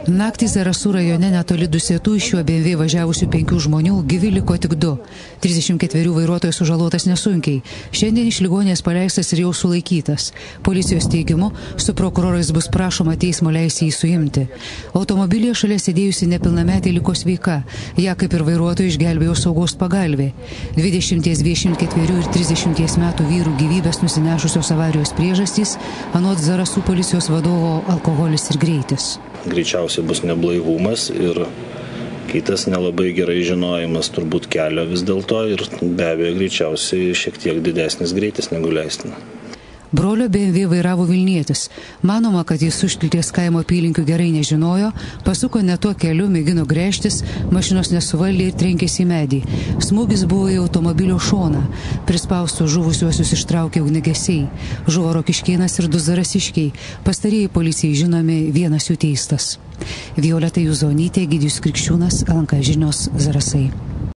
Naktį Zarasų rajone netoli Dusėtų iš šiuo BMW važiavusių 5 žmonių gyvi liko tik 2. 34 vairuotojas sužalotas nesunkiai. Šiandien iš ligoninės paleistas ir jau sulaikytas. Policijos teigimu, su prokurorais bus prašoma teismo leisti jį suimti. Automobilyje šalia sėdėjusi nepilnametė liko sveika. Ja kaip ir vairuotojai išgelbėjo saugos pagalvė. 20, 24 ir 30 metų vyrų gyvybės nusinešusios avarijos priežastys, anot Zarasų policijos vadovo, alkoholis ir greitis. Greičiausiai bus neblaivumas ir kitas nelabai gerai žinojimas turbūt kelio vis dėlto ir be abejo greičiausiai šiek tiek didesnis greitis negu leistina. Brolio BMW vairavo Vilnietis. Manoma, kad jis užtilties kaimo apylinkių gerai nežinojo, pasuko ne tuo keliu, mėgino gręžtis, mašinos nesuvaldė ir trenkėsi į medį. Smūgis buvo į automobilio šoną. Prispaustų žuvusiuosius ištraukė ugniagesiai. Žuvo Rokiškėnas ir 2 zarasiškiai. Pastarieji policijai žinomi, vienas jų teistas. Violeta Juzonytė, Egidijus Krikščiūnas, LNK žinios, Zarasai.